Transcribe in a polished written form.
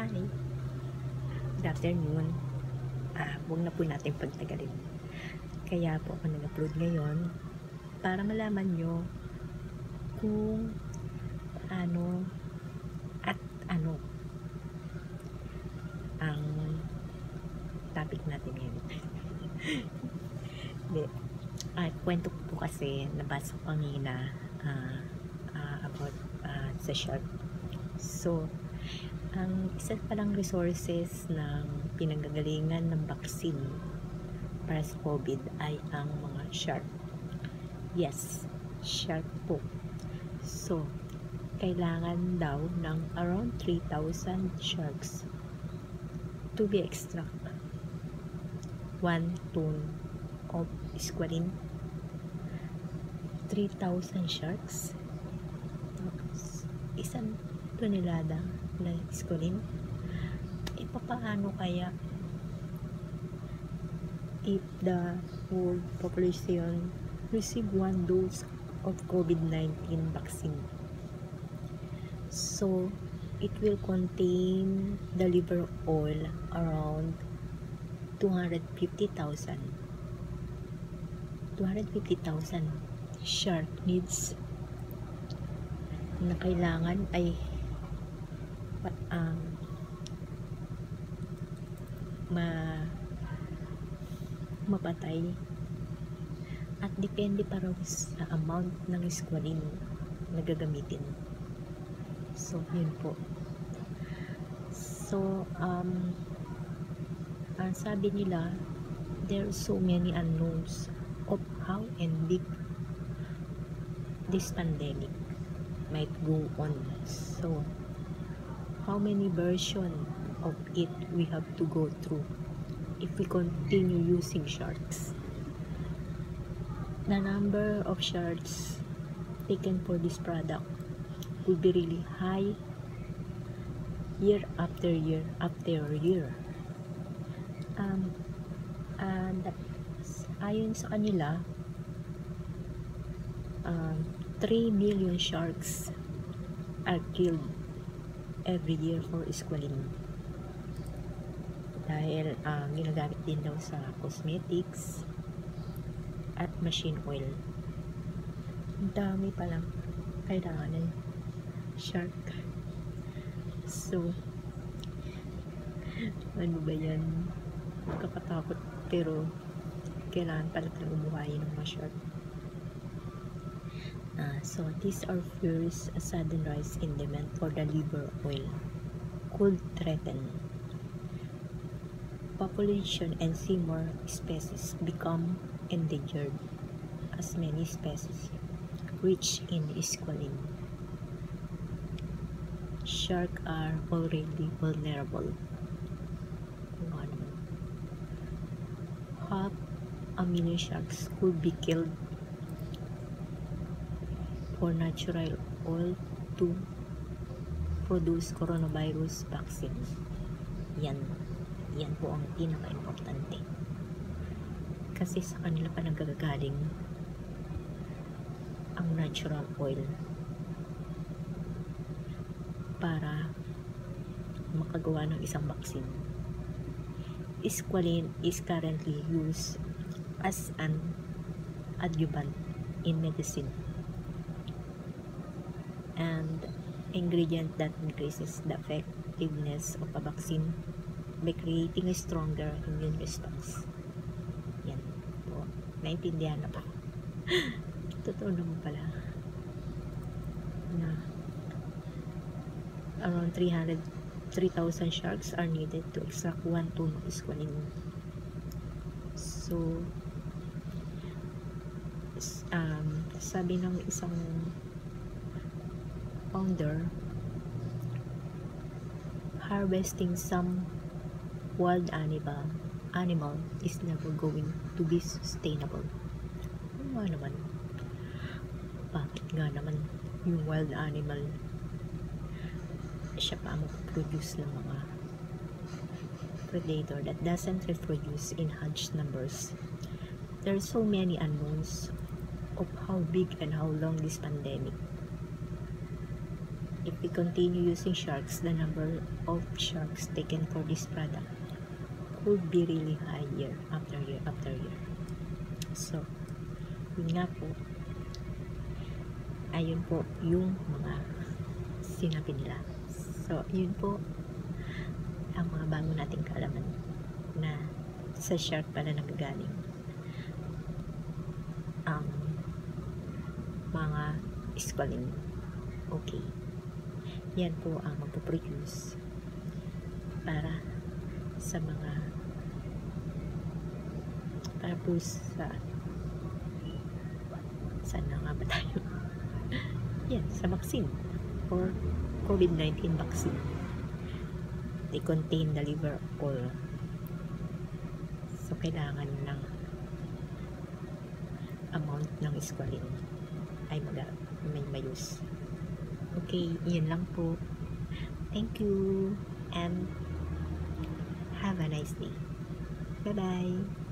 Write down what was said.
Hi! Good afternoon. Huwag na po natin pagtagalin. Kaya po ako nag-upload ngayon para malaman nyo kung ano at ano ang topic natin ngayon. Hindi. Kwento ko po kasi nabasa ko kanina about sa shark. So, ang isa palang resources ng pinanggagalingan ng vaccine para sa COVID ay ang mga shark. Yes, shark po. So, kailangan daw ng around 3,000 sharks to be extract 1 ton of squalene. 3,000 sharks, tapos isang tonelada na squalene. Paano kaya if the world population receive 1 dose of COVID-19 vaccine? So it will contain the liver oil around 250,000 shark needs na kailangan ay mapatay, at depende pa raw sa amount ng squalene na gagamitin. So yun po. So ang sabi nila, there are so many unknowns of how and big this pandemic might go on. So how many versions of it we have to go through if we continue using sharks. The number of sharks taken for this product will be really high year after year after year. And ayon sa kanila, 3 million sharks are killed every year for squalene. Dahil ginagamit din daw sa cosmetics at machine oil. Ang dami palang kailangan ng shark. So, ano ba yan? Kakatakot, pero kailangan pala talagang buhayin ng mga shark. So, these are fears a sudden rise in demand for the liver oil could threaten population and see more species become endangered as many species rich in squalene. Sharks are already vulnerable. Half a million sharks could be killed for natural oil to produce coronavirus vaccine. Yan po ang pinaka-importante, kasi sa kanila pa nagagagaling ang natural oil para makagawa ng isang vaccine. Squalene is currently used as an adjuvant in medicine and ingredient that increases the effectiveness of a vaccine by creating a stronger immune response. Yan po. Naintindihan na po. Totoo naman pala na around 3,000 sharks are needed to extract 1 ton of squalene. So, sabi ng isang founder, harvesting some wild animal is never going to be sustainable. Ano naman? Bakit nga naman yung wild animal siya pa mag-produce ng mga predator that doesn't reproduce in huge numbers? There are so many unknowns of how big and how long this pandemic If we continue using sharks, the number of sharks taken for this product could be really high year after year after year. So, yun nga po, ayun po yung mga sinabi nila. So, yun po ang mga bago nating kaalaman na sa shark pala nagagaling ang mga squalene. Okay. Yan po ang magpo-produce para po sa saan na nga ba tayo? Yan, sa vaccine or COVID-19 vaccine. They contain the liver oil. So, kailangan ng amount ng squalene ay may mayus. Okay, yun lang po. Thank you and have a nice day. Bye-bye.